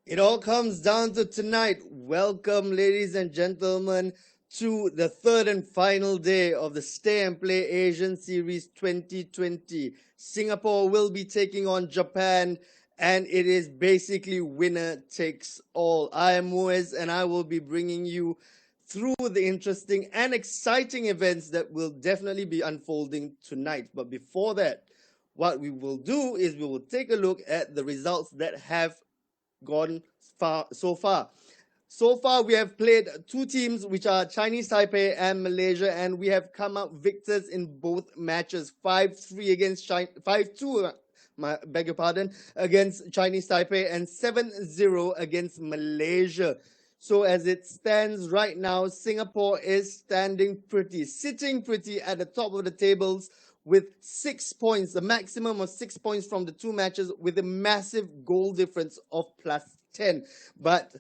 It all comes down to tonight. Welcome, ladies and gentlemen, to the third and final day of the Stay and Play Asian Series 2020. Singapore will be taking on Japan, and it is basically winner takes all. I am Muez, and I will be bringing you through the interesting and exciting events that will definitely be unfolding tonight. But before that, what we will do is we will take a look at the results that have gone far so far. So far, we have played two teams, which are Chinese Taipei and Malaysia, and we have come out victors in both matches. 5-3 against China, 5-2, beg your pardon, against Chinese Taipei, and 7-0 against Malaysia. So as it stands right now, Singapore is sitting pretty at the top of the tables with 6 points, the maximum of 6 points from the two matches, with a massive goal difference of +10. But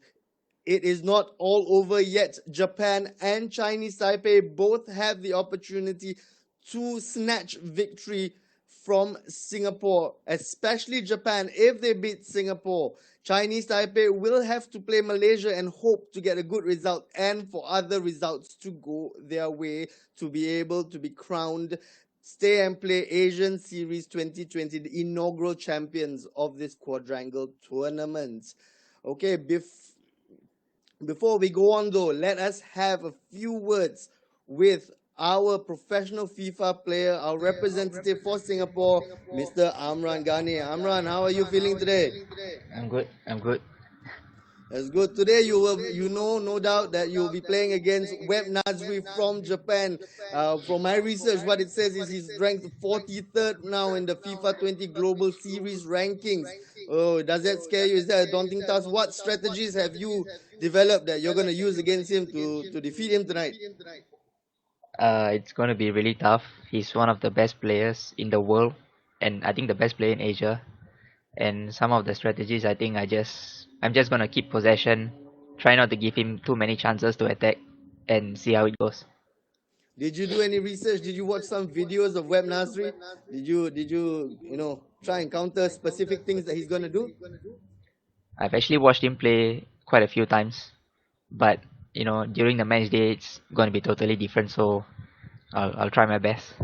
it is not all over yet. Japan and Chinese Taipei both have the opportunity to snatch victory from Singapore, especially Japan. If they beat Singapore, Chinese Taipei will have to play Malaysia and hope to get a good result and for other results to go their way to be able to be crowned Stay and Play Asian Series 2020, the inaugural champions of this quadrangle tournament. Okay, before we go on though, let us have a few words with our professional FIFA player, our representative for Singapore, Mr. Amran Ghani. Amran, how are you feeling today? I'm good. I'm good. That's good. Today you know, no doubt that you'll be playing against Web Nazri from Japan. From my research, what it says is he's ranked 43rd now in the FIFA 20 Global Series rankings. Oh, does that scare you? Is that a daunting task? What strategies have you developed that you're going to use against him to defeat him tonight? It's going to be really tough. He's one of the best players in the world, and I think the best player in Asia. And some of the strategies, I think I'm just going to keep possession, try not to give him too many chances to attack, and see how it goes. Did you do any research? Did you watch some videos of Web Nasri? Did you try and counter specific things that he's going to do? I've actually watched him play quite a few times, but during the match day, it's going to be totally different. So I'll try my best.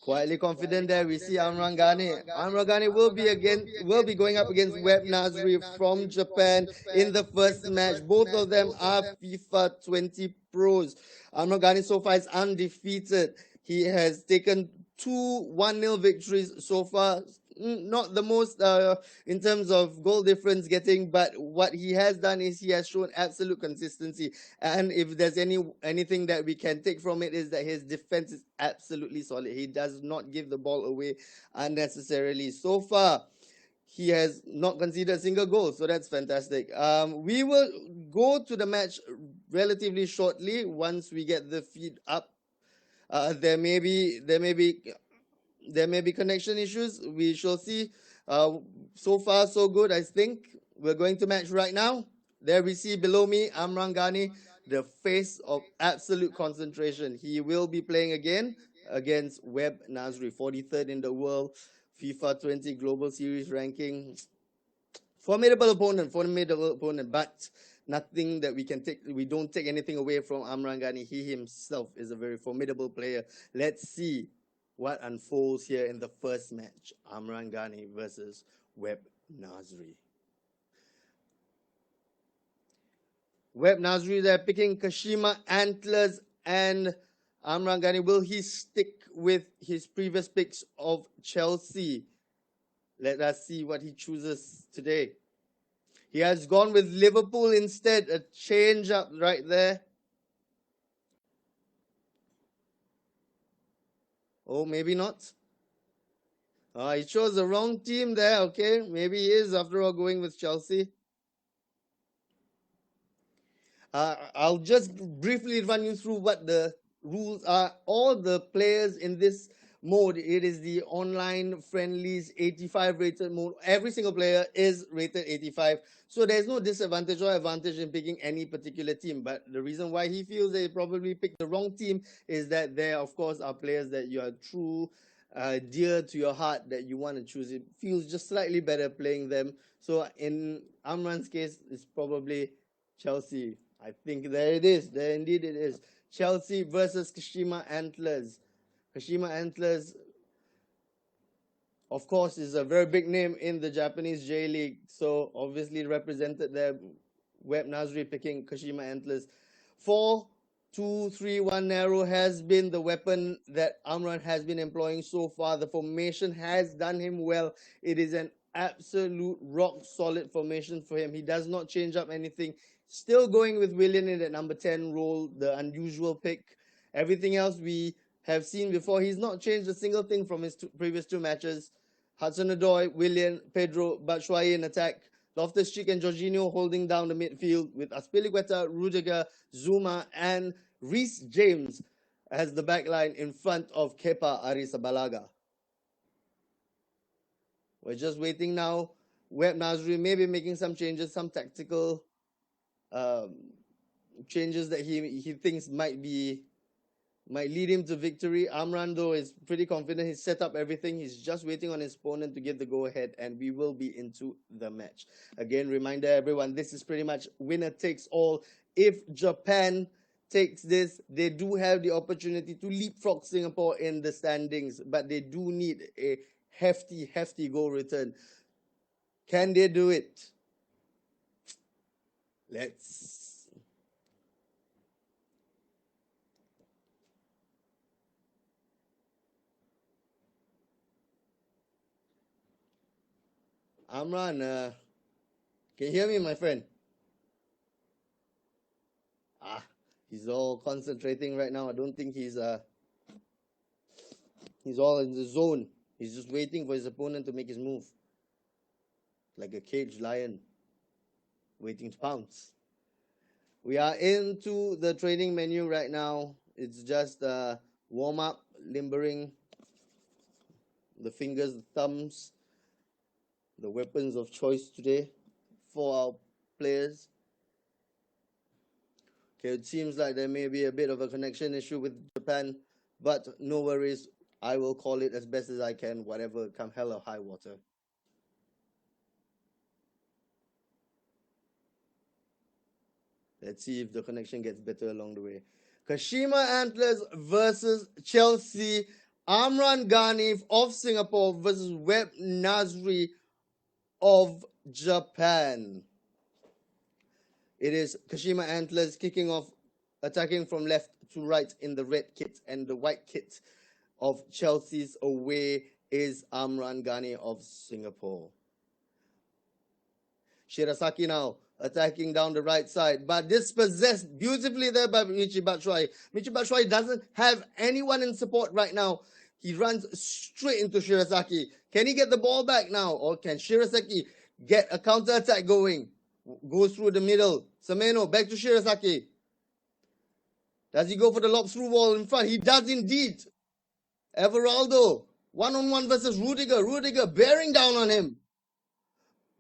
Quietly confident there, we see Amran Ghani. Amran Ghani will be going up against Web Nasri from Japan in the first match. Both of them are FIFA 20 pros. Amran Ghani so far is undefeated. He has taken two 1-0 victories so far. Not the most in terms of goal difference getting, but what he has done is he has shown absolute consistency. And if there's anything that we can take from it is that his defense is absolutely solid. He does not give the ball away unnecessarily. So far, he has not conceded a single goal, so that's fantastic. We will go to the match relatively shortly once we get the feed up. There may be connection issues. We shall see. So far, so good. I think we're going to match right now. There we see below me Amran Ghani, the face of absolute concentration. He will be playing again against Web Nasri, 43rd in the world, FIFA 20 Global Series ranking. Formidable opponent, but nothing that we can take. We don't take anything away from Amran Ghani. He himself is a very formidable player. Let's see what unfolds here in the first match. Amran Ghani versus Web Nasri. Web Nasri, they're picking Kashima Antlers and Amran Ghani. Will he stick with his previous picks of Chelsea? Let us see what he chooses today. He has gone with Liverpool instead, a change up right there. Oh, maybe not. He chose the wrong team there. Okay, maybe he is after all going with Chelsea. I'll just briefly run you through what the rules are. All the players in this mode, it is the online friendlies 85 rated mode. Every single player is rated 85. So there's no disadvantage or advantage in picking any particular team. But the reason why he feels they probably picked the wrong team is that there, of course, are players that you are true dear to your heart that you want to choose. It feels just slightly better playing them. So in Amran's case, it's probably Chelsea. I think there it is. There indeed it is. Chelsea versus Kashima Antlers. Kashima Antlers, of course, is a very big name in the Japanese J League. So obviously represented there. Webb Nasri picking Kashima Antlers. 4-2-3-1 narrow has been the weapon that Amran has been employing so far. The formation has done him well. It is an absolute rock solid formation for him. He does not change up anything. Still going with Willian in that number 10 role, the unusual pick. Everything else we have seen before. He's not changed a single thing from his previous two matches. Hudson-Odoi, Willian, Pedro, Batshuayi in attack. Loftus-Cheek and Jorginho holding down the midfield with Azpilicueta, Rudiger, Zuma, and Reece James as the backline in front of Kepa Arrizabalaga. We're just waiting now. Webb Nasri may be making some changes, some tactical changes that he thinks might lead him to victory. Amran, though, is pretty confident. He's set up everything. He's just waiting on his opponent to give the go-ahead, and we will be into the match. Again, reminder, everyone, this is pretty much winner takes all. If Japan takes this, they do have the opportunity to leapfrog Singapore in the standings, but they do need a hefty, hefty goal return. Can they do it? Let's... Amran, can you hear me, my friend? He's all concentrating right now. I don't think he's all in the zone. He's just waiting for his opponent to make his move. Like a caged lion waiting to pounce. We are into the training menu right now. It's just warm-up, limbering, the fingers, the thumbs, the weapons of choice today for our players. Okay, it seems like there may be a bit of a connection issue with Japan, but no worries. I will call it as best as I can, whatever, come hell or high water. Let's see if the connection gets better along the way. Kashima Antlers versus Chelsea. Amran Ghani of Singapore versus Webb Nasri of Japan. It is Kashima Antlers kicking off, attacking from left to right in the red kit, and the white kit of Chelsea's away is Amran Ghani of Singapore. Shirasaki now attacking down the right side, but dispossessed beautifully there by Michy Batshuayi. Michy Batshuayi doesn't have anyone in support right now. He runs straight into Shirasaki. Can he get the ball back now, or can Shirasaki get a counter-attack going? Goes through the middle. Semeno back to Shirasaki. Does he go for the lob-through ball in front? He does indeed. Everaldo, one-on-one versus Rudiger. Rudiger bearing down on him.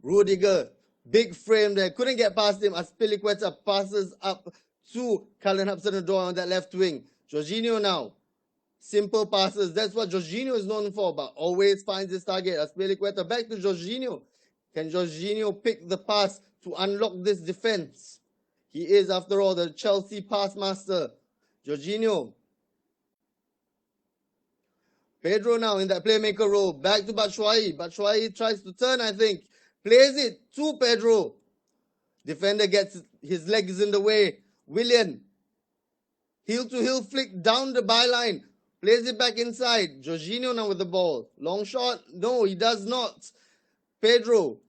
Rudiger, big frame there. Couldn't get past him. Azpilicueta passes up to Cullen Hudson-Odoi on that left wing. Jorginho now. Simple passes. That's what Jorginho is known for, but always finds his target. Azpilicueta back to Jorginho. Can Jorginho pick the pass to unlock this defense? He is, after all, the Chelsea pass master. Jorginho. Pedro now in that playmaker role. Back to Batshuayi. Batshuayi tries to turn, I think. Plays it to Pedro. Defender gets his legs in the way. Willian. Heel to heel flick down the byline. Plays it back inside. Jorginho now with the ball. Long shot. No, he does not. Pedro.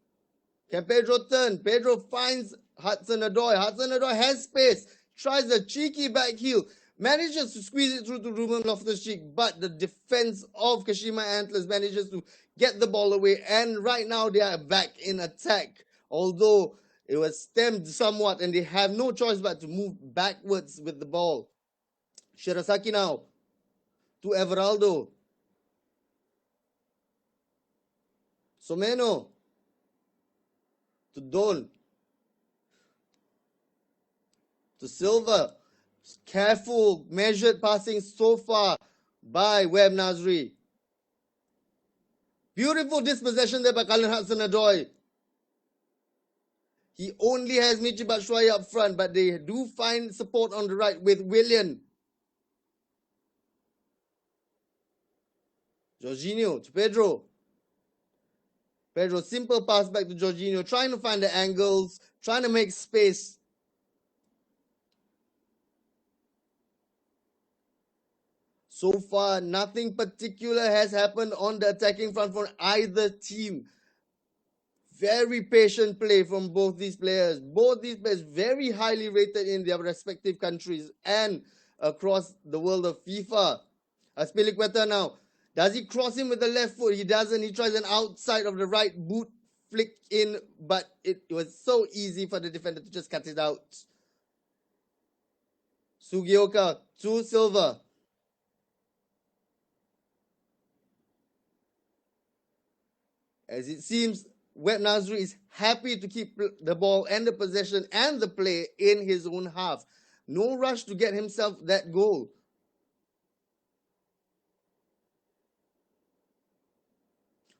Can Pedro turn? Pedro finds Hudson-Odoi. Hudson-Odoi has space. Tries a cheeky back heel. Manages to squeeze it through to Ruben Loftus-Cheek, but the defense of Kashima Antlers manages to get the ball away, and right now they are back in attack. Although it was stemmed somewhat, and they have no choice but to move backwards with the ball. Shirasaki now to Everaldo. Someno to Don. To Silva. Careful, measured passing so far by Webb Nasri. Beautiful dispossession there by Cullen Hudson-Odoi. He only has Michy Batshuayi up front, but they do find support on the right with Willian. Jorginho to Pedro. Pedro, simple pass back to Jorginho, trying to find the angles, trying to make space. So far, nothing particular has happened on the attacking front for either team. Very patient play from both these players. Both these players very highly rated in their respective countries and across the world of FIFA. Azpilicueta now. Does he cross him with the left foot? He doesn't. He tries an outside of the right boot flick in, but it was so easy for the defender to just cut it out. Sugioka to Silva. As it seems, Webb Nasri is happy to keep the ball and the possession and the play in his own half. No rush to get himself that goal.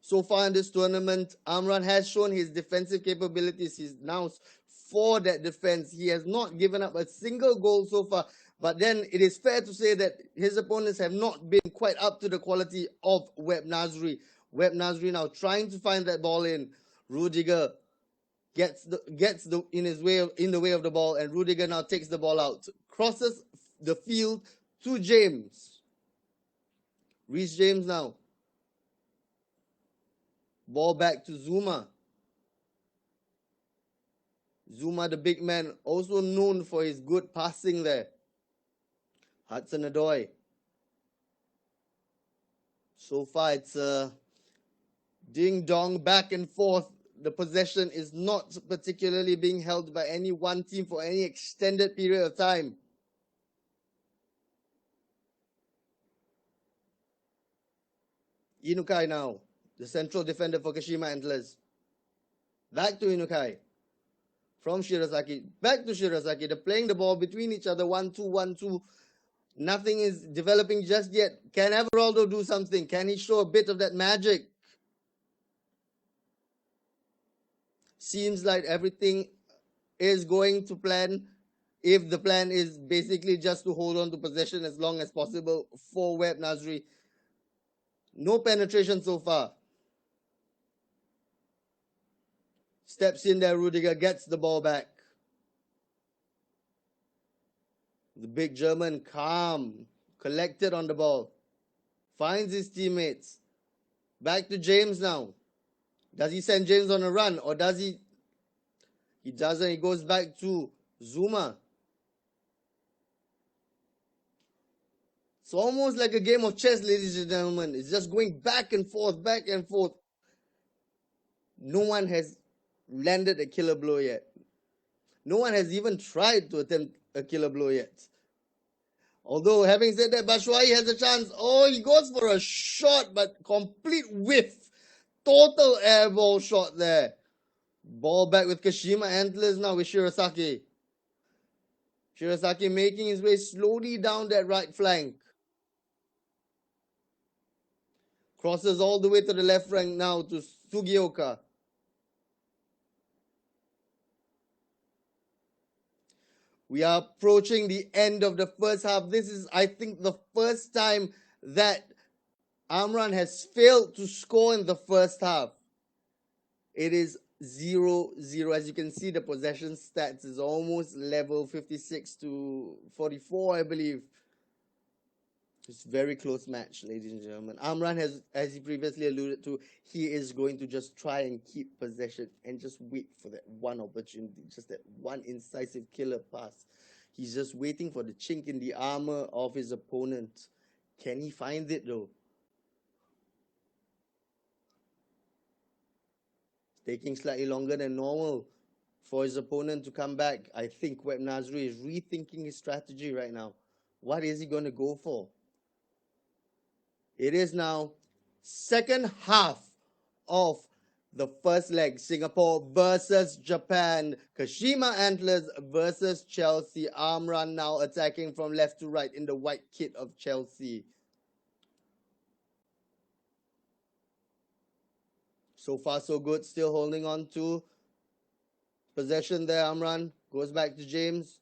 So far in this tournament, Amran has shown his defensive capabilities. He's now for that defense. He has not given up a single goal so far. But then it is fair to say that his opponents have not been quite up to the quality of Webb Nasri. Webb Nasri now trying to find that ball in. Rudiger gets in the way of the ball, and Rudiger now takes the ball out, crosses the field to James. Reece James now. Ball back to Zuma. Zuma, the big man, also known for his good passing there. Hudson-Odoi. So far, it's a ding-dong back and forth. The possession is not particularly being held by any one team for any extended period of time. Inukai now, the central defender for Kashima Antlers. Back to Inukai. From Shirasaki. Back to Shirasaki. They're playing the ball between each other. 1-2, 1-2. Nothing is developing just yet. Can Everaldo do something? Can he show a bit of that magic? Seems like everything is going to plan. If the plan is basically just to hold on to possession as long as possible for Webb Nasri. No penetration so far. Steps in there, Rudiger gets the ball back. The big German, calm, collected on the ball. Finds his teammates. Back to James now. Does he send James on a run, or does he? He doesn't. He goes back to Zuma. It's almost like a game of chess, ladies and gentlemen. It's just going back and forth, back and forth. No one has landed a killer blow yet. No one has even tried to attempt a killer blow yet. Although, having said that, Batshuayi has a chance. Oh, he goes for a shot, but complete whiff. Total air ball shot there. Ball back with Kashima Antlers now with Shirasaki. Shirasaki making his way slowly down that right flank. Crosses all the way to the left flank now to Sugioka. We are approaching the end of the first half. This is, I think, the first time that Amran has failed to score in the first half. It is 0-0. As you can see, the possession stats is almost level, 56 to 44, I believe. It's a very close match, ladies and gentlemen. Amran has, as he previously alluded to, he is going to just try and keep possession and just wait for that one opportunity, just that one incisive killer pass. He's just waiting for the chink in the armor of his opponent. Can he find it though? Taking slightly longer than normal for his opponent to come back. I think Webb Nasri is rethinking his strategy right now. What is he going to go for? It is now second half of the first leg. Singapore versus Japan. Kashima Antlers versus Chelsea. Amran now attacking from left to right in the white kit of Chelsea. So far, so good. Still holding on to possession there. Amran goes back to James.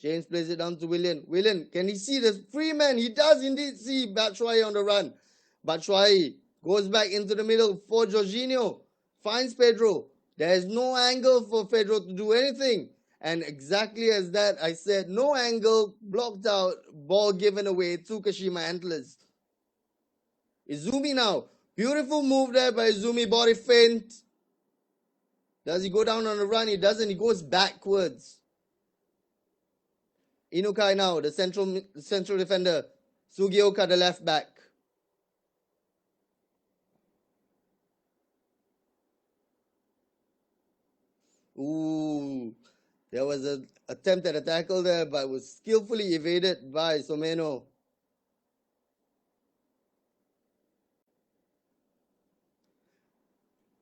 James plays it down to Willian. Willian, can he see the free man? He does indeed see Batshuayi on the run. Batshuayi goes back into the middle for Jorginho. Finds Pedro. There is no angle for Pedro to do anything. And exactly as that, I said, no angle, blocked out, ball given away to Kashima Antlers. Izumi now. Beautiful move there by Izumi, body feint. Does he go down on the run? He doesn't. He goes backwards. Inukai now, the central defender. Sugioka, the left back. Ooh, there was an attempt at a tackle there, but was skillfully evaded by Someno.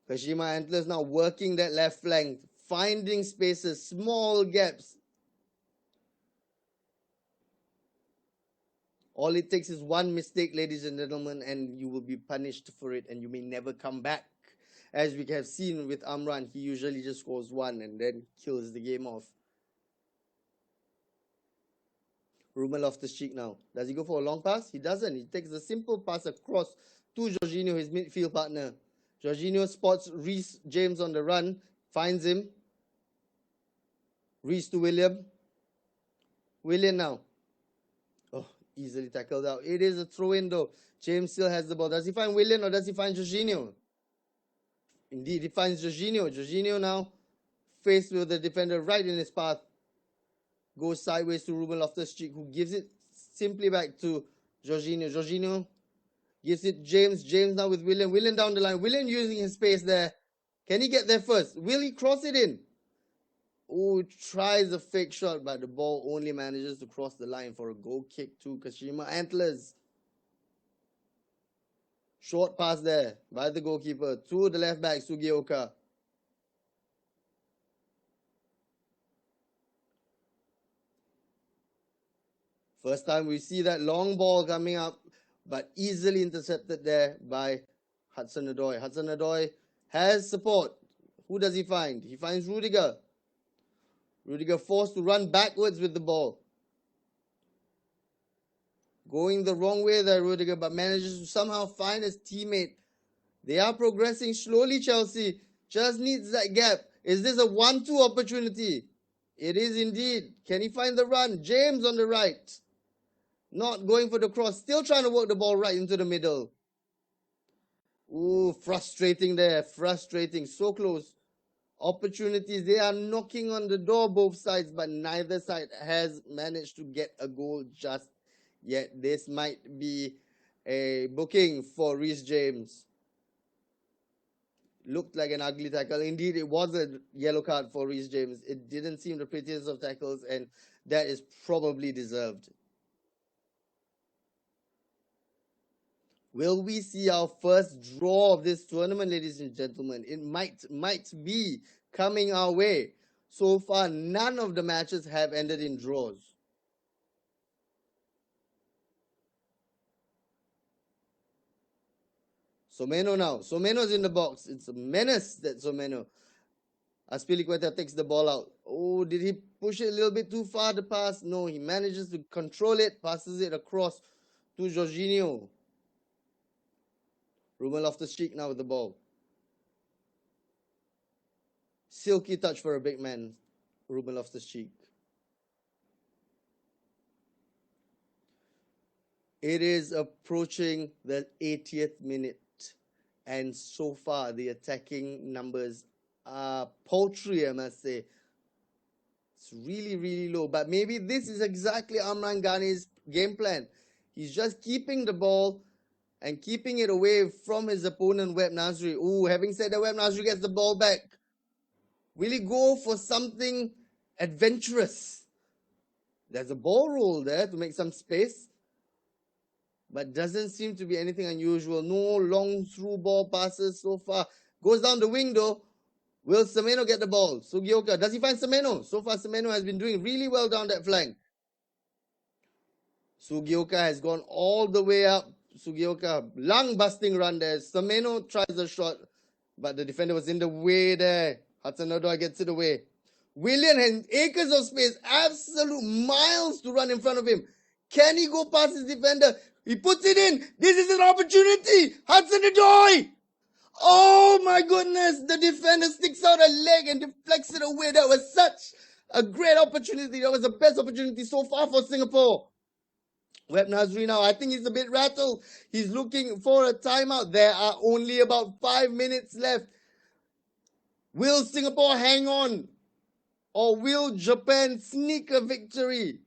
Kashima Antlers now working that left flank, finding spaces, small gaps. All it takes is one mistake, ladies and gentlemen, and you will be punished for it, and you may never come back. As we have seen with Amran, he usually just scores one and then kills the game off. Ruben Loftus-Cheek now. Does he go for a long pass? He doesn't. He takes a simple pass across to Jorginho, his midfield partner. Jorginho spots Reece James on the run, finds him. Reece to William. William now. Oh, easily tackled out. It is a throw-in though. James still has the ball. Does he find William or does he find Jorginho? Indeed, he finds Jorginho. Jorginho now faced with the defender right in his path. Goes sideways to Ruben Loftus-Cheek, who gives it simply back to Jorginho. Jorginho gives it James. James now with William. William down the line. William using his space there. Can he get there first? Will he cross it in? Oh, tries a fake shot, but the ball only manages to cross the line for a goal kick to Kashima Antlers. Short pass there by the goalkeeper to the left back, Sugioka. First time we see that long ball coming up, but easily intercepted there by Hudson-Odoi. Hudson-Odoi has support. Who does he find? He finds Rudiger. Rudiger forced to run backwards with the ball. Going the wrong way there, Rudiger, but manages to somehow find his teammate. They are progressing slowly, Chelsea. Just needs that gap. Is this a 1-2 opportunity? It is indeed. Can he find the run? James on the right. Not going for the cross. Still trying to work the ball right into the middle. Ooh, frustrating there. Frustrating. So close. Opportunities. They are knocking on the door, both sides, but neither side has managed to get a goal just yet. This might be a booking for Reece James. Looked like an ugly tackle. Indeed, it was a yellow card for Reece James. It didn't seem the prettiest of tackles, and that is probably deserved. Will we see our first draw of this tournament, ladies and gentlemen? It might be coming our way. So far, none of the matches have ended in draws. Someno now. Someno's in the box. It's a menace, that Someno. Azpilicueta takes the ball out. Oh, did he push it a little bit too far, the pass? No, he manages to control it, passes it across to Jorginho. Ruben Loftus-Cheek now with the ball. Silky touch for a big man, Ruben Loftus-Cheek. It is approaching the 80th minute, and so far the attacking numbers are paltry, I must say. It's really, really low, but maybe this is exactly Amran Ghani's game plan. He's just keeping the ball and keeping it away from his opponent, Web Nasri. Ooh, having said that, Web Nasri gets the ball back. Will he go for something adventurous? There's a ball roll there to make some space, but doesn't seem to be anything unusual. No long through ball passes so far. Goes down the wing though. Will Semeno get the ball? Sugioka. Does he find Semeno? So far, Semeno has been doing really well down that flank. Sugioka has gone all the way up. Sugioka, lung busting run there. Semeno tries a shot. but the defender was in the way there. Hudson-Odoi gets it away. Willian has acres of space, absolute miles to run in front of him. Can he go past his defender? He puts it in. This is an opportunity. Hudson-Odoi. Oh my goodness. The defender sticks out a leg and deflects it away. That was such a great opportunity. That was the best opportunity so far for Singapore. Web Nasri now, I think he's a bit rattled. He's looking for a timeout. There are only about 5 minutes left. Will Singapore hang on? Or will Japan sneak a victory?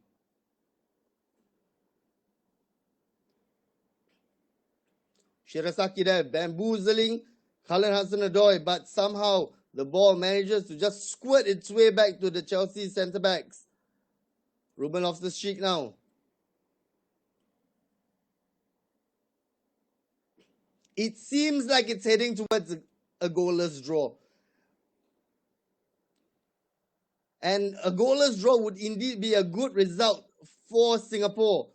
Shirasaki there, bamboozling Cullen Hudson-Odoi, but somehow the ball manages to just squirt its way back to the Chelsea centre-backs. Ruben Loftus-Cheek now. It seems like it's heading towards a goalless draw. And a goalless draw would indeed be a good result for Singapore.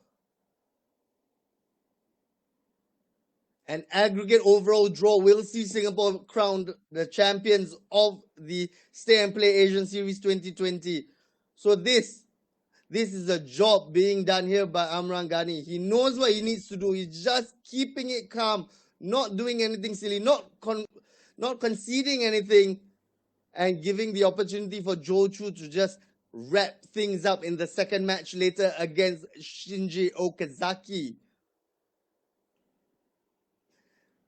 An aggregate overall draw will see Singapore crowned the champions of the Stay and Play Asian Series 2020. So this is a job being done here by Amran Ghani. He knows what he needs to do. He's just keeping it calm, not doing anything silly, not conceding anything, and giving the opportunity for Joe Chu to just wrap things up in the second match later against Shinji Okazaki.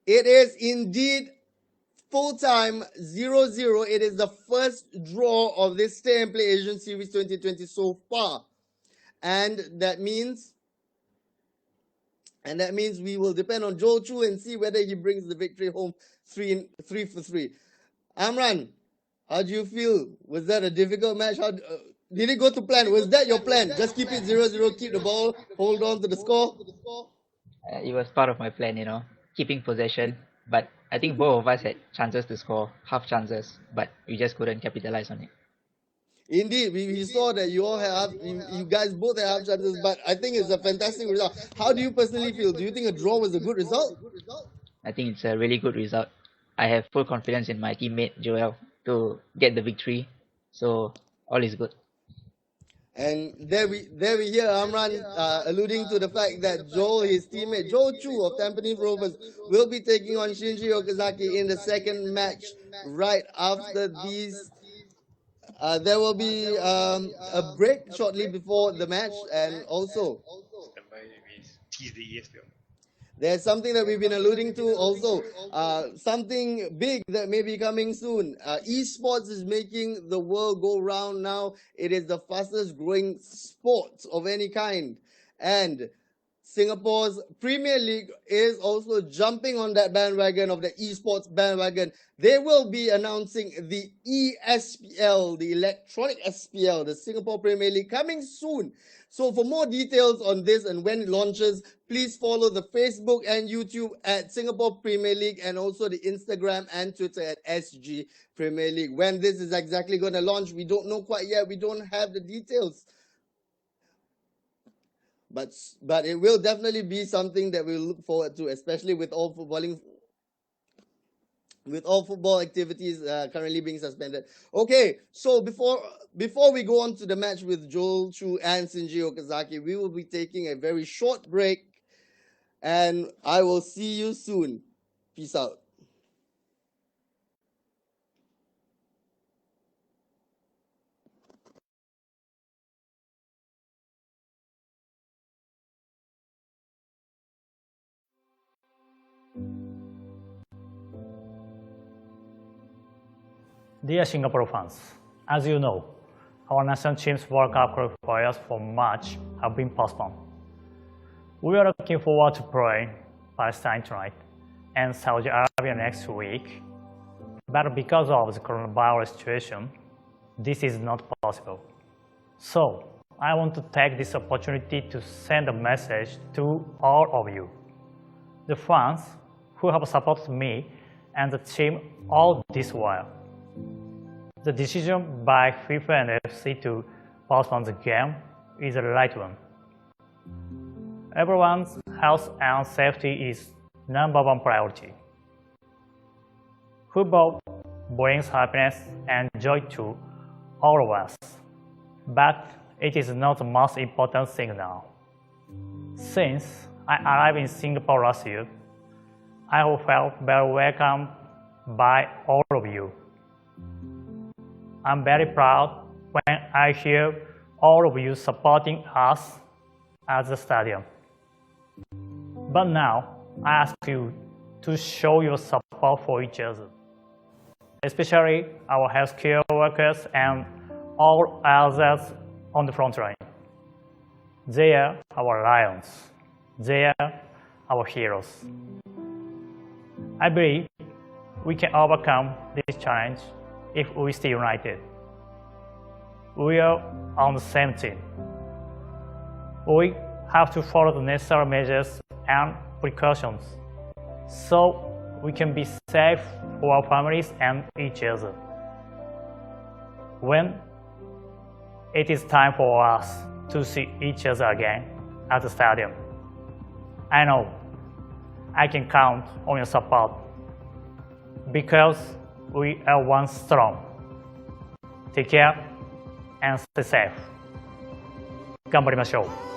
It is indeed full-time 0-0. It is the first draw of this Stay and Play Asian Series 2020 so far. And that means we will depend on Joe Chu and see whether he brings the victory home 3 for 3. Amran, how do you feel? Was that a difficult match? Did it go to plan? Was that your plan? Just keep it 0-0, keep the ball, hold on to the score? It was part of my plan, keeping possession. But I think both of us had chances to score, half chances, but we just couldn't capitalize on it. Indeed, we saw that you guys both had half chances, but I think it's a fantastic result. How do you personally feel? Do you think a draw was a good result? I think it's a really good result. I have full confidence in my teammate Joel to get the victory, so all is good. And there we hear Amran alluding to the fact that Joel, his teammate Joe Chu of Tampines Rovers, will be taking on Shinji Okazaki in the second match right after these. There will be a break shortly before the match, and also there's something that we've been alluding to also, something big that may be coming soon. Esports is making the world go round now. It is the fastest growing sport of any kind. And Singapore's Premier League is also jumping on that bandwagon of the esports bandwagon. They will be announcing the ESPL, the electronic SPL, the Singapore Premier League, coming soon. So for more details on this and when it launches, please follow the Facebook and YouTube at Singapore Premier League, and also the Instagram and Twitter at SG Premier League. When this is exactly going to launch, we don't know quite yet. We don't have the details. But it will definitely be something that we'll look forward to, especially with all football activities currently being suspended. Okay, so before we go on to the match with Joel Chu and Shinji Okazaki, we will be taking a very short break, and I will see you soon. Peace out. Dear Singapore fans, as you know, our national team's World Cup qualifiers for March have been postponed. We are looking forward to playing Palestine tonight and Saudi Arabia next week, but because of the coronavirus situation, this is not possible. So, I want to take this opportunity to send a message to all of you, the fans who have supported me and the team all this while. The decision by FIFA and FC to postpone the game is the right one. Everyone's health and safety is #1 priority. Football brings happiness and joy to all of us, but it is not the most important thing now. Since I arrived in Singapore last year, I have felt very welcomed by all of you. I'm very proud when I hear all of you supporting us at the stadium. But now, I ask you to show your support for each other, especially our healthcare workers and all others on the front line. They are our lions. They are our heroes. I believe we can overcome this challenge if we stay united. We are on the same team. We have to follow the necessary measures and precautions so we can be safe for our families and each other. When it is time for us to see each other again at the stadium, I know I can count on your support because we are one strong. Take care and stay safe. 頑張りましょう。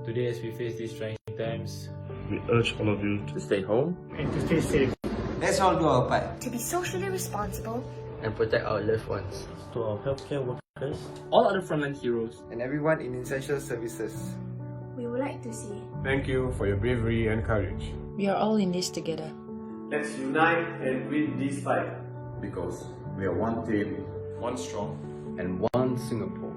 Today, as we face these trying times, we urge all of you to stay home and to stay safe. Let's all do our part. To be socially responsible and protect our loved ones. to our healthcare workers, All other frontline heroes. And everyone in essential services. we would like to see. Thank you for your bravery and courage. We are all in this together. Let's unite and win this fight. Because we are one team, One strong and one Singapore.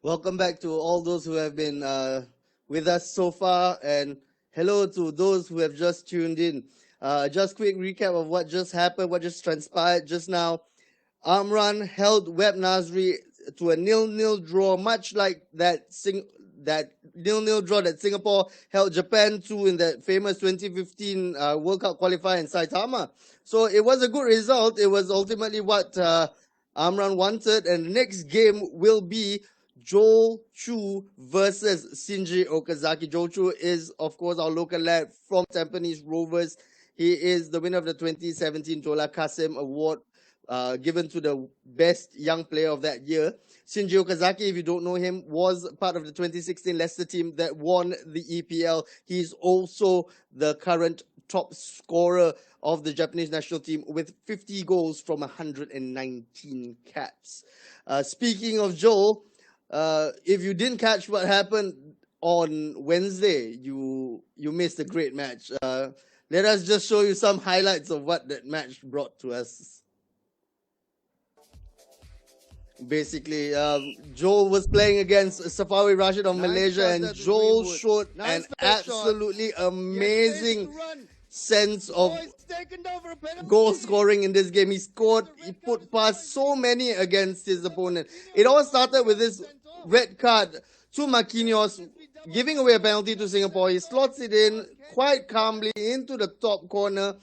Welcome back to all those who have been with us so far, and hello to those who have just tuned in. Just quick recap of what just happened, what just transpired just now. Amran held Web Nasri to a 0-0 draw, much like that 0-0 draw that Singapore held Japan to in that famous 2015 World Cup qualifier in Saitama. So it was a good result. It was ultimately what Amran wanted, and the next game will be Joel Chu versus Shinji Okazaki. Joel Chu is, of course, our local lad from Tampines Rovers. He is the winner of the 2017 Jola Kasim Award, given to the best young player of that year. Shinji Okazaki, if you don't know him, was part of the 2016 Leicester team that won the EPL. He's also the current top scorer of the Japanese national team with 50 goals from 119 caps. Speaking of Joel, if you didn't catch what happened on Wednesday, you missed a great match. Let us just show you some highlights of what that match brought to us. Basically, Joel was playing against Safawi Rashid of Malaysia, and Joel showed an absolutely amazing sense of goal scoring in this game. He put past so many against his opponent. It all started with this red card to Marquinhos, giving away a penalty to Singapore. He slots it in quite calmly into the top corner.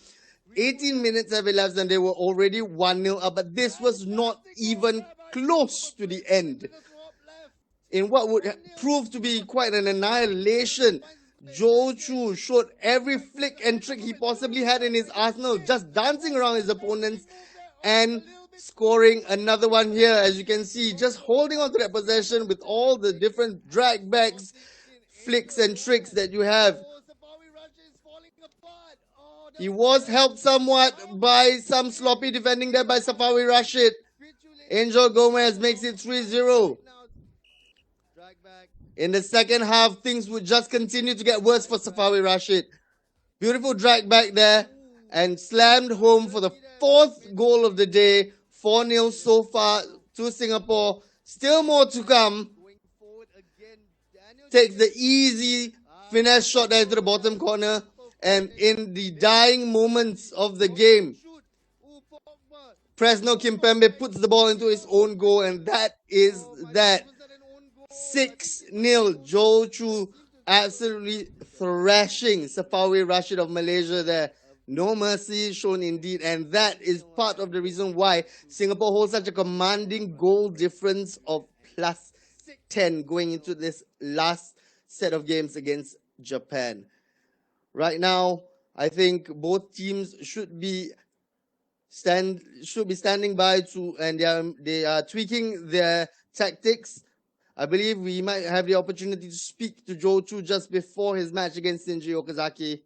18 minutes have elapsed and they were already 1-0 up, but this was not even close to the end. In what would prove to be quite an annihilation, Joel Chu showed every flick and trick he possibly had in his arsenal, just dancing around his opponents and scoring another one here. As you can see, just holding on to that possession with all the different drag backs, flicks and tricks that you have. He was helped somewhat by some sloppy defending there by Safawi Rashid. Angel Gomez makes it 3-0. In the second half, things would just continue to get worse for Safawi Rashid. Beautiful drag back there and slammed home for the fourth goal of the day. 4-0 so far to Singapore. Still more to come. Takes the easy finesse shot there to the bottom corner. And in the dying moments of the game, Presnel Kimpembe puts the ball into his own goal, and that is that. 6-0. Joel Chu absolutely thrashing Safawi Rashid of Malaysia there. No mercy shown indeed, and that is part of the reason why Singapore holds such a commanding goal difference of plus 10 going into this last set of games against Japan. Right now, I think both teams should be standing by to, and they are tweaking their tactics. I believe we might have the opportunity to speak to Joel Chu just before his match against Shinji Okazaki.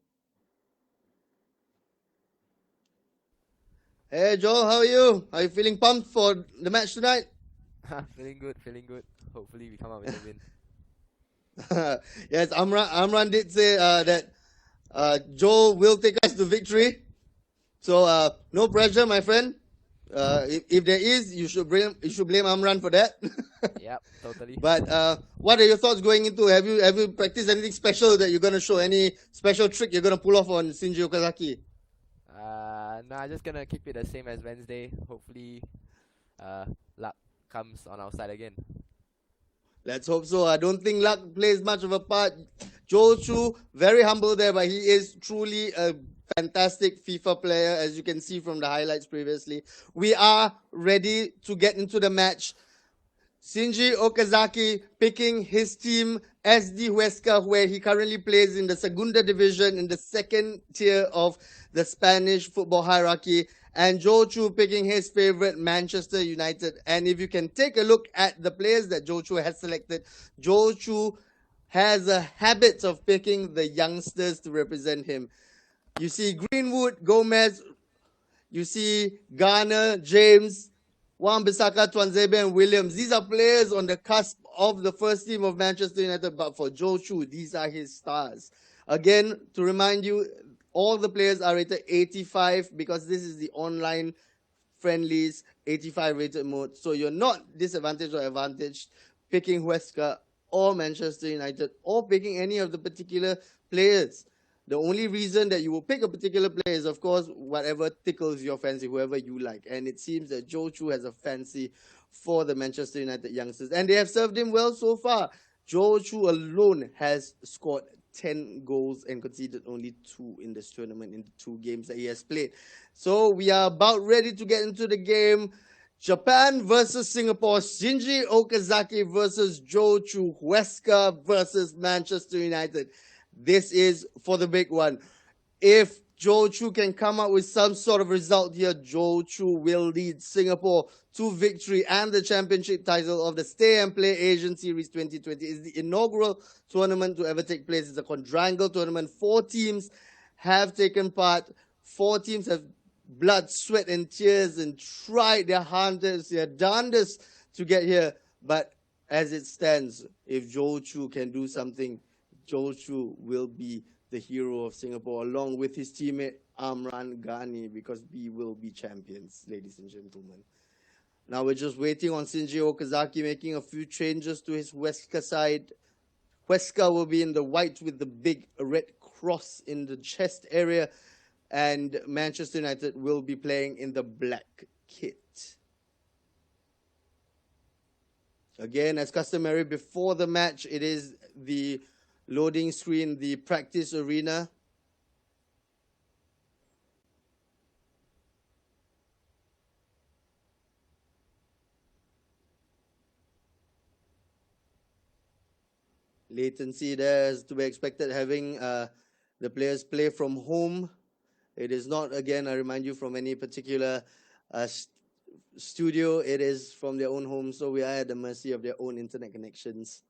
Hey Joel, how are you? Are you feeling pumped for the match tonight? Feeling good. Hopefully we come out with a win. Yes, Amran did say that Joel will take us to victory. So no pressure, my friend. If there is, you should blame Amran for that. Yep, totally. But what are your thoughts going into? Have you practiced anything special that you're gonna show? Any special trick you're gonna pull off on Shinji Okazaki? Nah, just gonna keep it the same as Wednesday. Hopefully, luck comes on our side again. Let's hope so. I don't think luck plays much of a part. Joel Chu, very humble there, but he is truly a fantastic FIFA player, as you can see from the highlights previously. We are ready to get into the match. Shinji Okazaki picking his team, SD Huesca, where he currently plays in the Segunda Division, in the second tier of the Spanish football hierarchy. And Joel Chu picking his favorite, Manchester United. And if you can take a look at the players that Joel Chu has selected, Joel Chu has a habit of picking the youngsters to represent him. You see Greenwood, Gomez, you see Garner, James, Wan-Bissaka, Tuanzebe and Williams. These are players on the cusp of the first team of Manchester United, but for Joel Chu, these are his stars. Again, to remind you, all the players are rated 85 because this is the online friendlies 85 rated mode. So you're not disadvantaged or advantaged picking Huesca or Manchester United or picking any of the particular players. The only reason that you will pick a particular player is, of course, whatever tickles your fancy, whoever you like. And it seems that Zhou Chu has a fancy for the Manchester United youngsters. And they have served him well so far. Zhou Chu alone has scored 10 goals and conceded only 2 in this tournament in the 2 games that he has played. So we are about ready to get into the game. Japan versus Singapore, Shinji Okazaki versus Zhou Chu, Huesca versus Manchester United. This is for the big one. If Zhou Chu can come up with some sort of result here, Zhou Chu will lead Singapore to victory and the championship title of the Stay and Play Asian Series 2020. It's the inaugural tournament to ever take place. It's a quadrangle tournament. 4 teams have taken part. 4 teams have blood, sweat, and tears and tried their hardest, their darndest to get here. But as it stands, if Zhou Chu can do something, Zhou Chu will be the hero of Singapore, along with his teammate Amran Ghani, because we will be champions, ladies and gentlemen. Now we're just waiting on Shinji Okazaki making a few changes to his Huesca side. Huesca will be in the white with the big red cross in the chest area, and Manchester United will be playing in the black kit. Again, as customary before the match, it is the loading screen, the practice arena. Latency there is to be expected, having the players play from home. It is not, again, I remind you, from any particular studio. It is from their own home, so we are at the mercy of their own internet connections.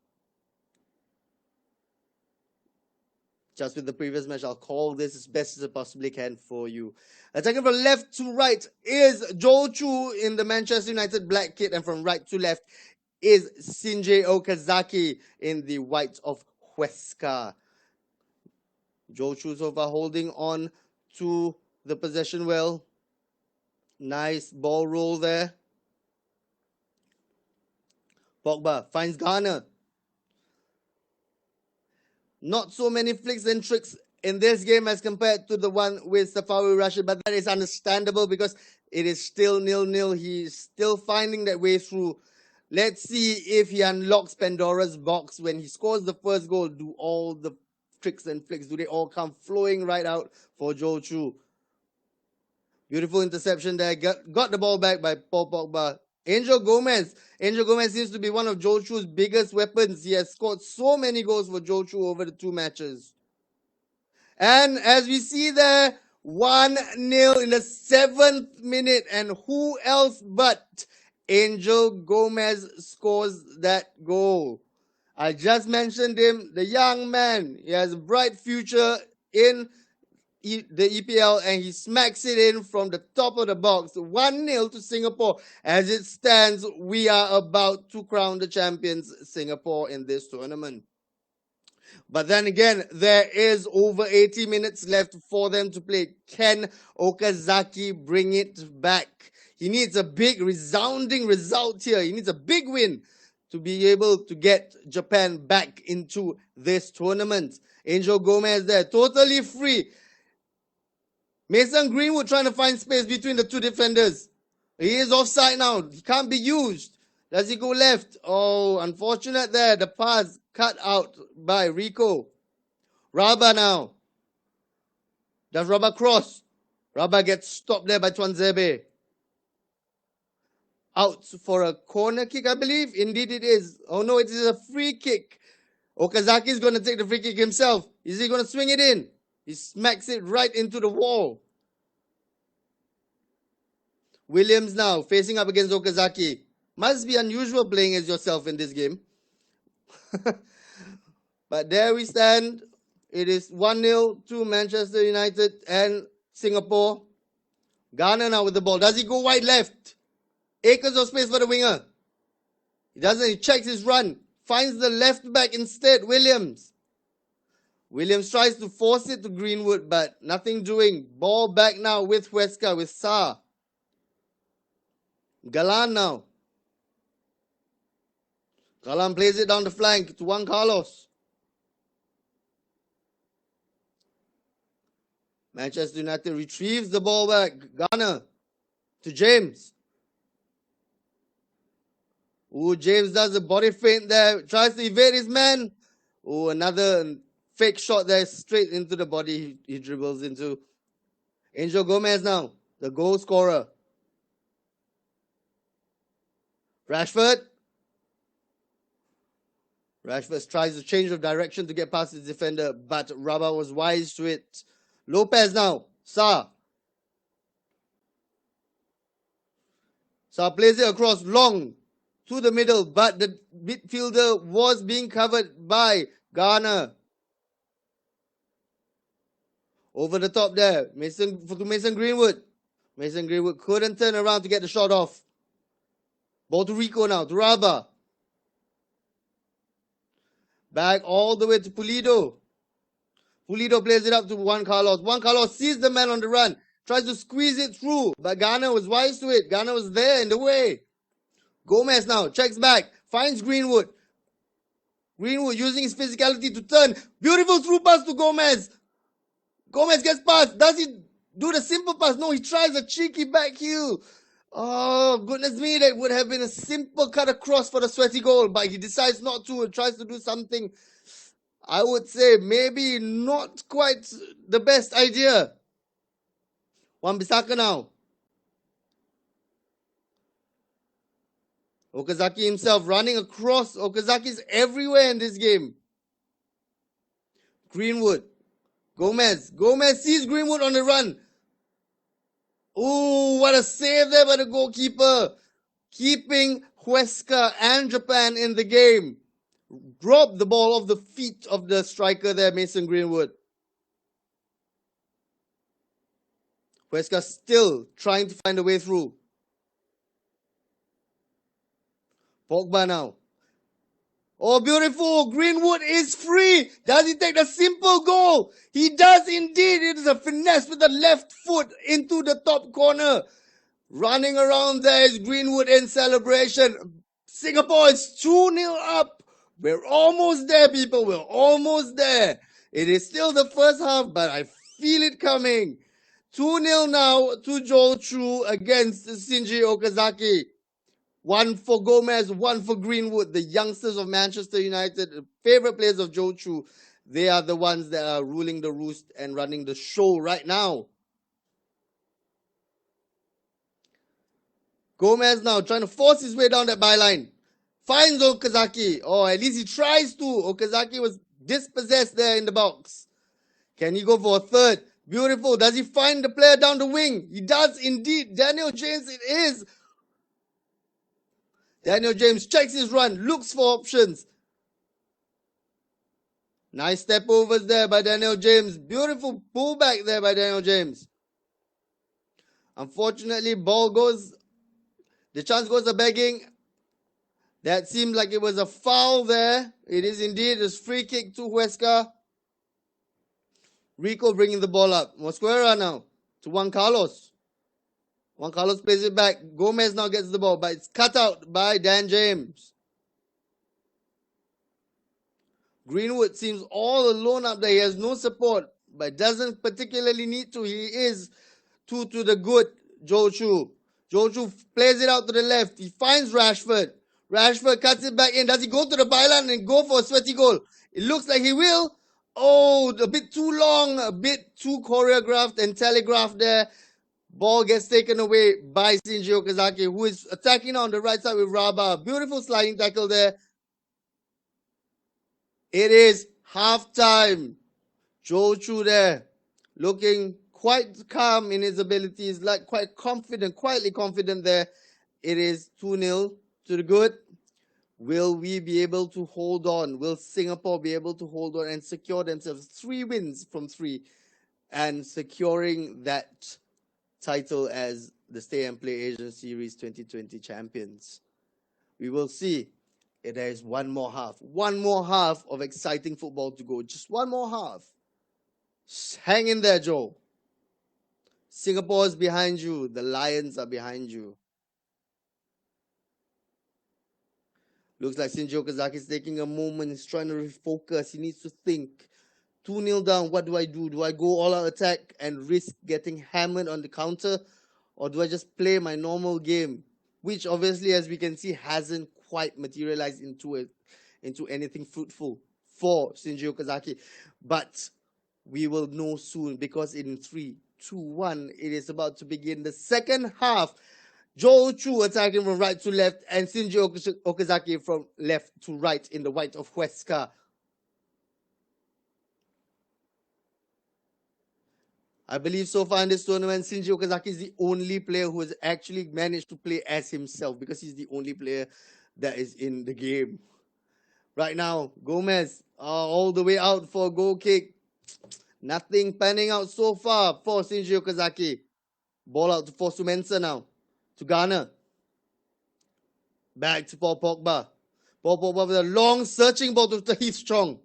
Just with the previous match, I'll call this as best as I possibly can for you. Attacking from left to right is Zhou Chu in the Manchester United black kit, and from right to left is Shinji Okazaki in the white of Huesca. Zhou Chu so far holding on to the possession well. Nice ball roll there. Pogba finds Garner. Not so many flicks and tricks in this game as compared to the one with Safawi Rashid, but that is understandable because it is still 0-0. He's still finding that way through. Let's see if he unlocks Pandora's box when he scores the first goal. Do all the tricks and flicks, do they all come flowing right out for Zhou Chu? Beautiful interception there. Got the ball back by Paul Pogba. Angel Gomez. Angel Gomez seems to be one of Zhou Chu's biggest weapons. He has scored so many goals for Zhou Chu over the 2 matches. And as we see there, 1-0 in the 7th minute. And who else but Angel Gomez scores that goal? I just mentioned him, the young man. He has a bright future in the EPL, and he smacks it in from the top of the box. 1-0 to Singapore. As it stands, we are about to crown the champions, Singapore, in this tournament. But then again, there is over 80 minutes left for them to play. Can Okazaki bring it back? He needs a big, resounding result here. He needs a big win to be able to get Japan back into this tournament. Angel Gomez there, totally free. Mason Greenwood trying to find space between the 2 defenders. He is offside now. He can't be used. Does he go left? Oh, unfortunate there. The pass cut out by Rico. Raba now. Does Raba cross? Raba gets stopped there by Tuanzebe. Out for a corner kick, I believe. Indeed it is. Oh no, it is a free kick. Okazaki is going to take the free kick himself. Is he going to swing it in? He smacks it right into the wall. Williams now facing up against Okazaki. Must be unusual playing as yourself in this game. But there we stand. It is 1-0 to Manchester United and Singapore. Garner now with the ball. Does he go wide left? Acres of space for the winger. He doesn't. He checks his run. Finds the left back instead, Williams. Williams tries to force it to Greenwood, but nothing doing. Ball back now with Huesca, with Sa. Galan now. Kalam plays it down the flank to Juan Carlos. Manchester United retrieves the ball back. Garner to James. Ooh, James does a body feint there. Tries to evade his man. Ooh, another fake shot there straight into the body he dribbles into. Angel Gomez now, the goal scorer. Rashford. Rashford tries to change of direction to get past his defender, but Rabah was wise to it. Lopez now. Sa plays it across long to the middle, but the midfielder was being covered by Garner. Over the top there, Mason Greenwood. Mason Greenwood couldn't turn around to get the shot off. Ball to Rico now, to Rabah. Back all the way to Pulido. Pulido plays it up to Juan Carlos. Juan Carlos sees the man on the run, tries to squeeze it through, but Garner was wise to it. Garner was there in the way. Gomez now checks back, finds Greenwood. Greenwood using his physicality to turn. Beautiful through pass to Gomez. Gomez gets past. Does he do the simple pass? No, he tries a cheeky back heel. Oh, goodness me, that would have been a simple cut across for the sweaty goal, but he decides not to and tries to do something, I would say, maybe not quite the best idea. Wan-Bissaka now. Okazaki himself running across. Okazaki's everywhere in this game. Greenwood. Gomez. Gomez sees Greenwood on the run. Oh, what a save there by the goalkeeper. Keeping Huesca and Japan in the game. Dropped the ball off the feet of the striker there, Mason Greenwood. Huesca still trying to find a way through. Pogba now. Oh, beautiful. Greenwood is free. Does he take the simple goal? He does indeed. It is a finesse with the left foot into the top corner. Running around there is Greenwood in celebration. Singapore is 2-0 up. We're almost there, people. We're almost there. It is still the first half, but I feel it coming. 2-0 now to Joel Chu against Shinji Okazaki. One for Gomez, one for Greenwood, the youngsters of Manchester United, the favorite players of Joe Chu. They are the ones that are ruling the roost and running the show right now. Gomez now trying to force his way down that byline. Finds Okazaki. Or at least he tries to. Okazaki was dispossessed there in the box. Can he go for a third? Beautiful. Does he find the player down the wing? He does indeed. Daniel James it is. Daniel James checks his run, looks for options. Nice step overs there by Daniel James. Beautiful pullback there by Daniel James. Unfortunately, the chance goes a begging. That seemed like it was a foul there. It is indeed a free kick to Huesca. Rico bringing the ball up. Mosquera now to Juan Carlos. Juan Carlos plays it back. Gomez now gets the ball, but it's cut out by Dan James. Greenwood seems all alone up there. He has no support, but doesn't particularly need to. He is to the good Joe Chu. Joe Chu plays it out to the left. He finds Rashford. Rashford cuts it back in. Does he go to the byline and go for a sweaty goal? It looks like he will. Oh, a bit too long, a bit too choreographed and telegraphed there. Ball gets taken away by Shinji Okazaki, who is attacking on the right side with Rabah. Beautiful sliding tackle there. It is half time. Joe Chu there, looking quite calm in his abilities, like quite confident, quietly confident there. It is 2-0 to the good. Will we be able to hold on? Will Singapore be able to hold on and secure themselves 3 wins from 3 and securing that title as the Stay and Play Asian Series 2020 champions? We will see. There is one more half of exciting football to go. Just one more half. Hang in there, Joe. Singapore is behind you. The Lions are behind you. Looks like Shinji Okazaki is taking a moment. He's trying to refocus. He needs to think. 2-0 down. What do I do? Do I go all-out attack and risk getting hammered on the counter? Or do I just play my normal game? Which obviously, as we can see, hasn't quite materialized into anything fruitful for Shinji Okazaki. But we will know soon, because in 3, 2, 1, it is about to begin the second half. Joe Chu attacking from right to left, and Shinji Okazaki from left to right in the white of Huesca. I believe so far in this tournament, Shinji Okazaki is the only player who has actually managed to play as himself, because he's the only player that is in the game. Right now, Gomez all the way out for a goal kick. Nothing panning out so far for Shinji Okazaki. Ball out to Fosu Mensah now. To Ghana. Back to Paul Pogba. Paul Pogba with a long searching ball to Tahith Chong.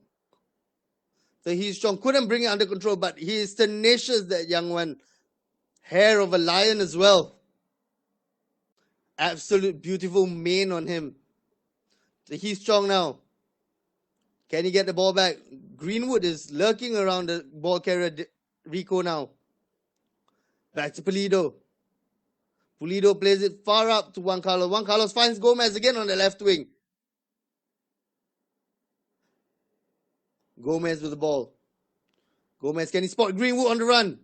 Tahith Chong couldn't bring it under control, but he is tenacious, that young one. Hair of a lion as well. Absolute beautiful mane on him. Tahith Chong now. Can he get the ball back? Greenwood is lurking around the ball carrier, Rico now. Back to Pulido. Pulido plays it far up to Juan Carlos. Juan Carlos finds Gomez again on the left wing. Gomez with the ball. Gomez, can he spot Greenwood on the run?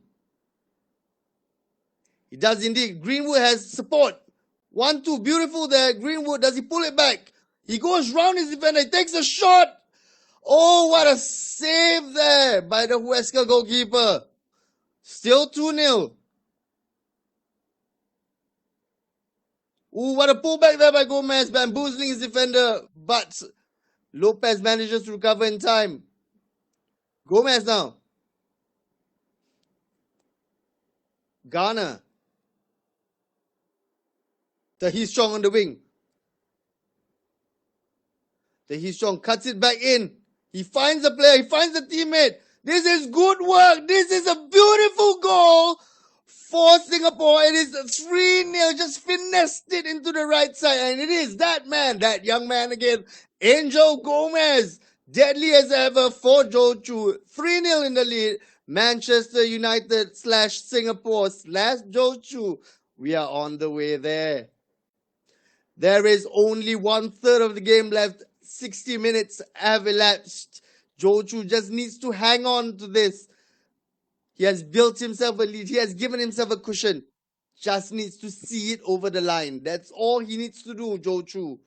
He does indeed. Greenwood has support. 1-2, beautiful there. Greenwood, does he pull it back? He goes round his defender, he takes a shot. Oh, what a save there by the Huesca goalkeeper. Still 2-0. Ooh, what a pullback there by Gomez, bamboozling his defender. But Lopez manages to recover in time. Gomez now. Ghana. Tahith Chong on the wing. Tahith Chong cuts it back in. He finds a player. He finds a teammate. This is good work. This is a beautiful goal for Singapore. It is 3-0. Just finessed it into the right side. And it is that man, that young man again, Angel Gomez. Deadly as ever for Joe Chu. 3-0 in the lead. Manchester United / Singapore / Joe Chu. We are on the way there. There is only 1/3 of the game left. 60 minutes have elapsed. Joe Chu just needs to hang on to this. He has built himself a lead. He has given himself a cushion. Just needs to see it over the line. That's all he needs to do, Joe Chu.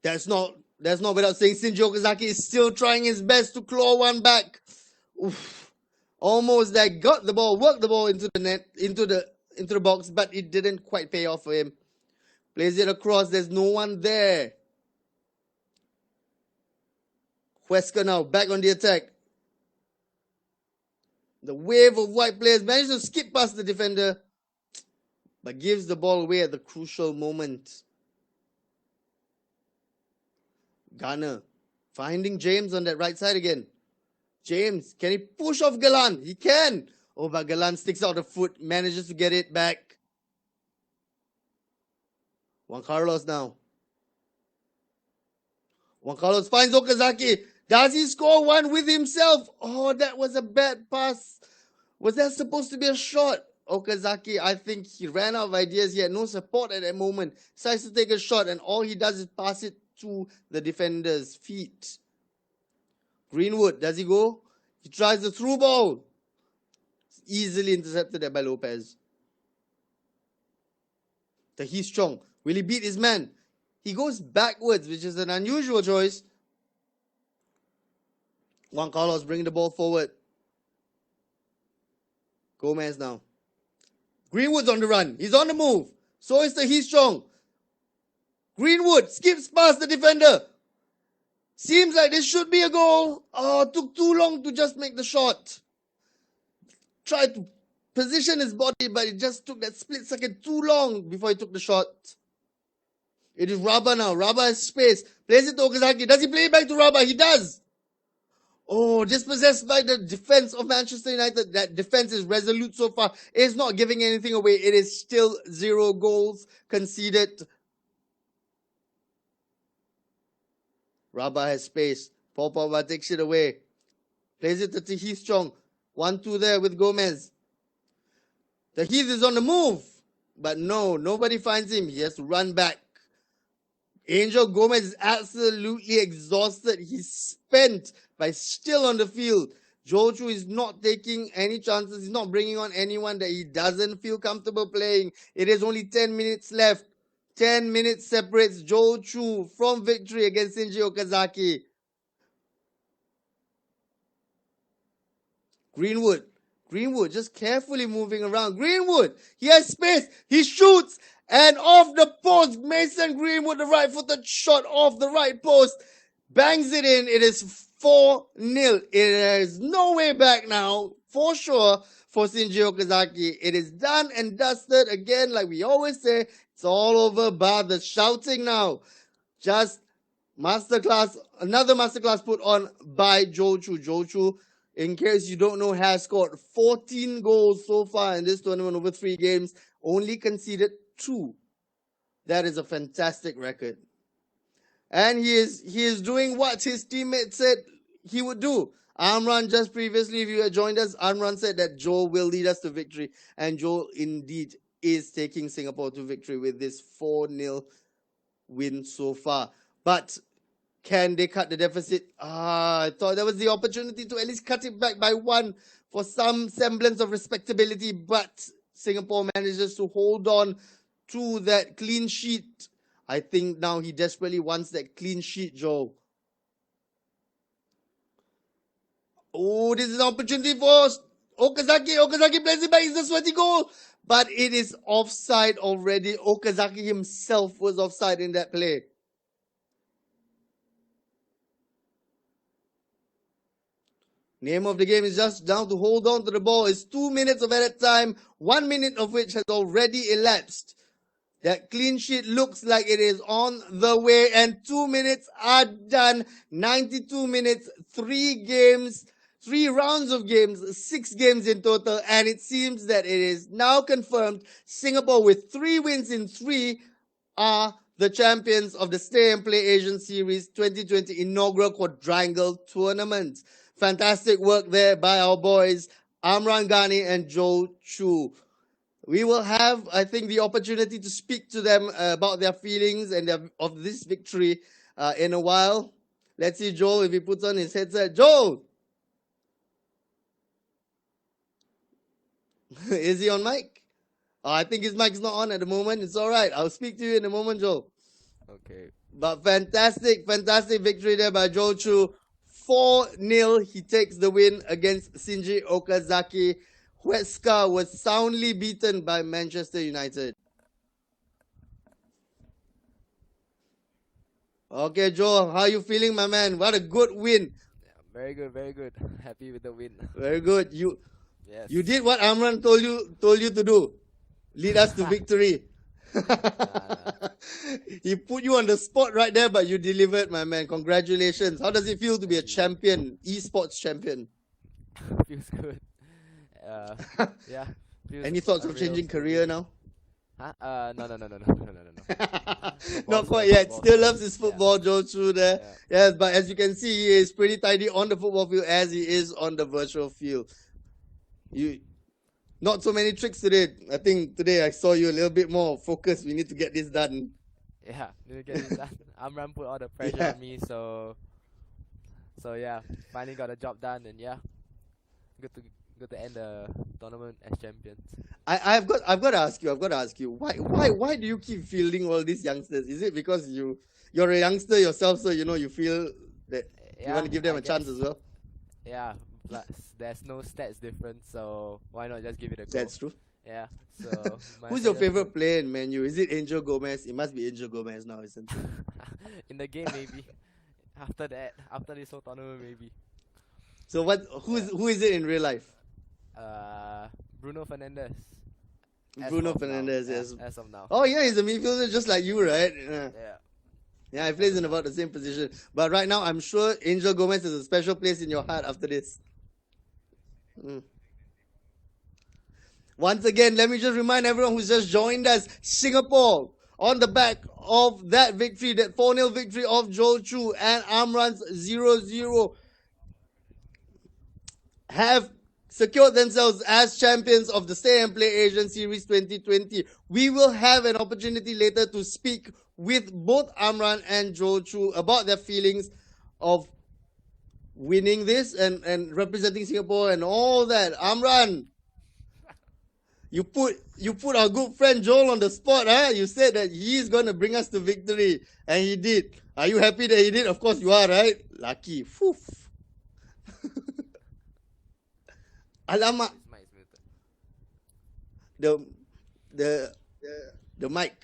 That's not without saying Shinji Okazaki is still trying his best to claw one back. Oof. Almost there, got the ball, worked the ball into the net, into the box, but it didn't quite pay off for him. Plays it across, there's no one there. Huesca now, back on the attack. The wave of white players manages to skip past the defender, but gives the ball away at the crucial moment. Ghana finding James on that right side again. James, can he push off Galan? He can. Oh, but Galan sticks out the foot, manages to get it back. Juan Carlos now. Juan Carlos finds Okazaki. Does he score one with himself? Oh, that was a bad pass. Was that supposed to be a shot? Okazaki, I think he ran out of ideas. He had no support at that moment. Decides to take a shot, and all he does is pass it to the defender's feet. Greenwood, does he go? He tries the through ball. Easily intercepted there by Lopez. Tahith Chong, will he beat his man? He goes backwards, which is an unusual choice. Juan Carlos bringing the ball forward. Gomez now. Greenwood's on the run. He's on the move. So is Tahith Chong. Greenwood skips past the defender. Seems like this should be a goal. Oh, took too long to just make the shot. Tried to position his body, but it just took that split second too long before he took the shot. It is Rabah now. Rabah has space. Plays it to Okazaki. Does he play it back to Rabah? He does. Oh, dispossessed by the defense of Manchester United. That defense is resolute so far. It's not giving anything away. It is still 0 goals conceded. Rabah has space. Paul Pogba takes it away. Plays it to Heath Chong. 1-2 there with Gomez. The Heath is on the move. But no, nobody finds him. He has to run back. Angel Gomez is absolutely exhausted. He's spent, but still on the field. Joe Chu is not taking any chances. He's not bringing on anyone that he doesn't feel comfortable playing. It is only 10 minutes left. 10 minutes separates Joe Chu from victory against Shinji Okazaki. Greenwood just carefully moving around. Greenwood, he has space. He shoots. And off the post, Mason Greenwood, the right-footed shot off the right post. Bangs it in. It is 4-0. There is no way back now, for sure, for Shinji Okazaki. It is done and dusted. Again, like we always say, it's all over bar the shouting now. Just masterclass, another masterclass put on by Joe Chu. Joe Chu, in case you don't know, has scored 14 goals so far in this tournament over 3 games. Only conceded 2. That is a fantastic record. And he is doing what his teammates said he would do. Amran just previously, if you had joined us, Amran said that Joe will lead us to victory. And Joe indeed is taking Singapore to victory with this 4-0 win so far. But can they cut the deficit? I thought that was the opportunity to at least cut it back by 1 for some semblance of respectability. But Singapore manages to hold on to that clean sheet. I think now he desperately wants that clean sheet, Joe. Oh, this is an opportunity for Okazaki. Okazaki plays it back. It's a sweaty goal. But it is offside already. Okazaki himself was offside in that play. Name of the game is just now to hold on to the ball. It's 2 minutes of added time, 1 minute of which has already elapsed. That clean sheet looks like it is on the way, and 2 minutes are done. 92 minutes, 3 games, 3 rounds of games, 6 games in total, and it seems that it is now confirmed Singapore, with 3 wins in 3, are the champions of the Stay and Play Asian Series 2020 inaugural quadrangle tournament. Fantastic work there by our boys, Amran Ghani and Joe Chu. We will have, I think, the opportunity to speak to them about their feelings and of this victory in a while. Let's see Joel if he puts on his headset. Joel! Is he on mic? I think his mic is not on at the moment. It's all right. I'll speak to you in a moment, Joel. Okay. But fantastic victory there by Joe Chu. 4-0, he takes the win against Shinji Okazaki. Huesca was soundly beaten by Manchester United. Okay, Joe, how are you feeling, my man? What a good win. Yeah, very good. Happy with the win. Very good. Yes. You did what Amran told you to do. Lead us to victory. He put you on the spot right there, but you delivered, my man. Congratulations. How does it feel to be a champion, esports champion? Feels good. Yeah. Any thoughts of changing career now? Huh? No. Not quite yet. Still loves his football, Joe Chu there. Yeah. Yes, but as you can see, he is pretty tidy on the football field as he is on the virtual field. Not so many tricks today. I think today I saw you a little bit more focused. We need to get this done. Yeah, need to get this done. Amran put all the pressure on me, so yeah, finally got the job done, and yeah, good to end the tournament as champions. I've got to ask you, why do you keep fielding all these youngsters? Is it because you're a youngster yourself, so you feel that you want to give them a chance as well? Yeah, plus there's no stats difference, so why not just give it a go? That's true. Yeah. So who's your favorite player in Man U? Is it Angel Gomez? It must be Angel Gomez now, isn't it? In the game, maybe. After this whole tournament, maybe. So who is it in real life? Bruno Fernandes. Bruno Fernandes, yes. As of now. Oh yeah, he's a midfielder just like you, right? Yeah. Yeah, he plays in about the same position. But right now, I'm sure Angel Gomez has a special place in your heart after this. Once again, let me just remind everyone who's just joined us, Singapore, on the back of that victory, that 4-0 victory of Joel Chu and Amran's 0-0, have secured themselves as champions of the Stay and Play Asian Series 2020. We will have an opportunity later to speak with both Amran and Joel Chu about their feelings of winning this and representing Singapore and all that. Amran, you put our good friend Joel on the spot, huh? You said that he's going to bring us to victory, and he did. Are you happy that he did? Of course you are, right? Lucky. Phew. Alamak. The mic.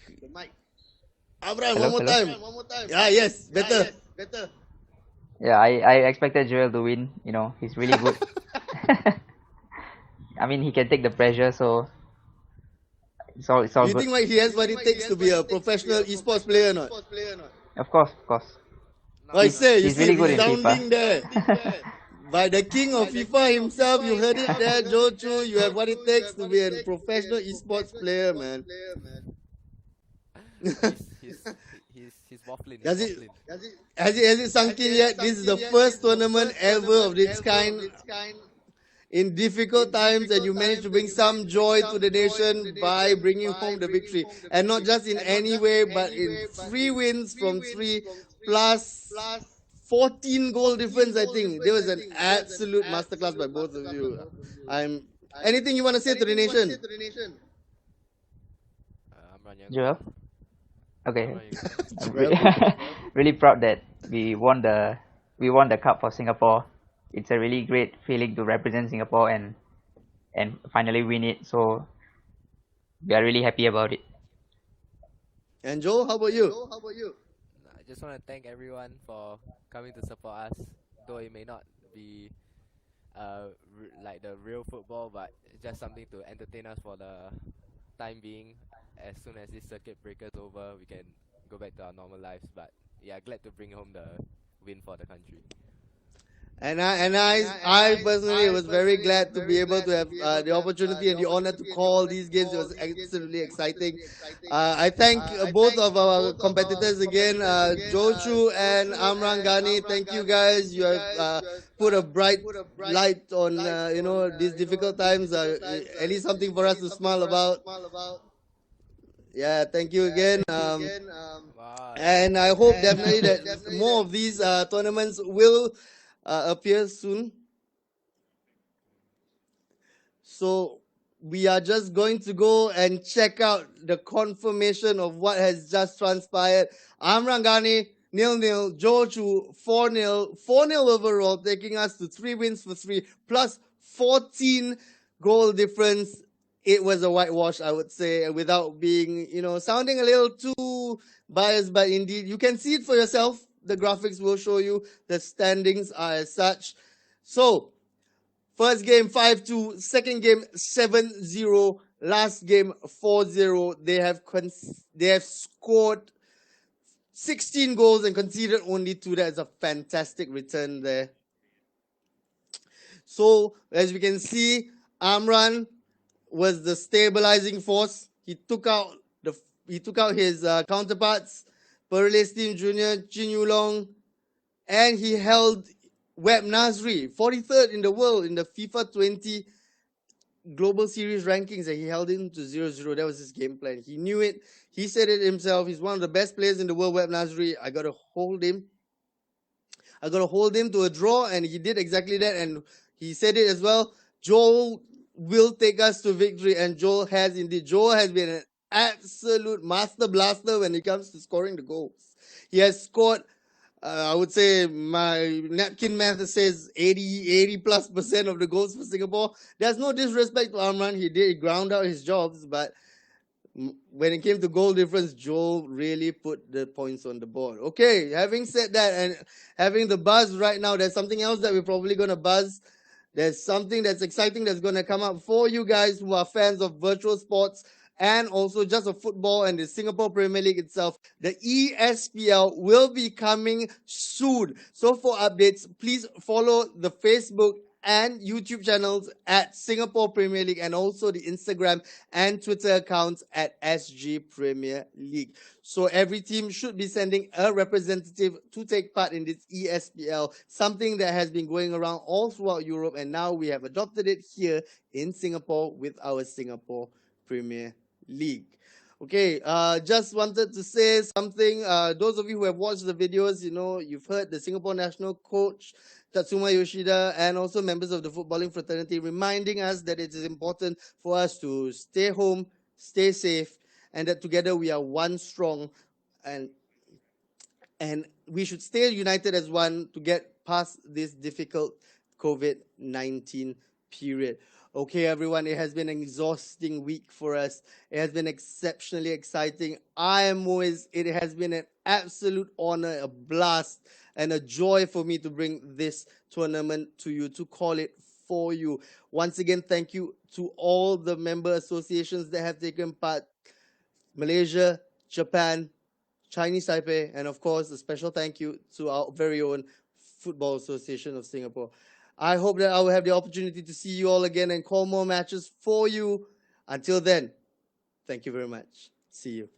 Amran, Hello, one more time. Yeah, yes, better. Yeah, I expected Joel to win. You know, he's really good. I mean, he can take the pressure, so it's all You good. think he has what it takes to be a professional esports player or not? Of course. I say, he's really good in resounding FIFA. there. By the king of FIFA himself, you heard it there, Joel Chu. You have what it takes to be a professional esports player, man. He's waffling. Has it sunk in yet? This is the first tournament ever of its kind in difficult times, and you managed to bring some joy to the nation by bringing home the victory. And not just in any way, but in 3 wins from 3 plus 14 goal difference, I think. There was an absolute masterclass by both of you. Anything you want to say to the nation? Joel? Okay. I'm really proud that we won the cup for Singapore. It's a really great feeling to represent Singapore and finally win it. So we are really happy about it. And Joel, how about you? I just want to thank everyone for coming to support us, though it may not be like the real football, but it's just something to entertain us for the time being. As soon as this circuit breaker is over, we can go back to our normal lives. But yeah, glad to bring home the win for the country. And I personally was very glad to be able to have the opportunity and the honor to call these games. It was absolutely exciting. I thank both of our competitors again, Joel Chu and Amran Ghani. Thank you guys. You have put a bright light on these difficult times. At least something for us to smile about. Yeah, thank you again. And I hope definitely that more of these tournaments will appear soon. So we are just going to go and check out the confirmation of what has just transpired. Amran Ghani, 0-0, Joel Chu, 4-0, 4-0 overall, taking us to 3 wins for 3, plus 14 goal difference. It was a whitewash, I would say, without being, sounding a little too biased, but indeed, you can see it for yourself. The graphics will show you the standings are as such. So, first game 5-2, second game 7-0, last game 4-0. They have scored 16 goals and conceded only 2. That's a fantastic return there. So, as we can see, Amran was the stabilizing force. He took out his counterparts, Perlestin Jr., Jin Yulong, and he held Web Nasri, 43rd in the world in the FIFA 20 Global Series rankings, and he held him to 0-0. That was his game plan. He knew it. He said it himself. He's one of the best players in the world, Web Nasri. I got to hold him. I got to hold him to a draw, and he did exactly that, and he said it as well. Joel will take us to victory, and Joel has indeed. Joel has been an absolute master blaster when it comes to scoring the goals. He has scored, I would say, my napkin math says 80+% of the goals for Singapore. There's no disrespect to Amran. He ground out his jobs, but when it came to goal difference, Joel really put the points on the board. Okay, having said that and having the buzz right now, there's something else that we're probably going to buzz. There's something that's exciting that's going to come up for you guys who are fans of virtual sports and also just of football and the Singapore Premier League itself, the ESPL will be coming soon. So for updates, please follow the Facebook and YouTube channels at Singapore Premier League and also the Instagram and Twitter accounts at SG Premier League. So every team should be sending a representative to take part in this ESPL, something that has been going around all throughout Europe, and now we have adopted it here in Singapore with our Singapore Premier League. Okay, just wanted to say something. Those of you who have watched the videos, you know, you've heard the Singapore national coach, Tatsuma Yoshida, and also members of the footballing fraternity reminding us that it is important for us to stay home, stay safe, and that together we are one strong, and we should stay united as one to get past this difficult COVID-19 period. Okay, everyone, it has been an exhausting week for us. It has been exceptionally exciting. It has been an absolute honor, a blast, and a joy for me to bring this tournament to you, to call it for you. Once again, thank you to all the member associations that have taken part. Malaysia, Japan, Chinese Taipei, and of course, a special thank you to our very own Football Association of Singapore. I hope that I will have the opportunity to see you all again and call more matches for you. Until then, thank you very much. See you.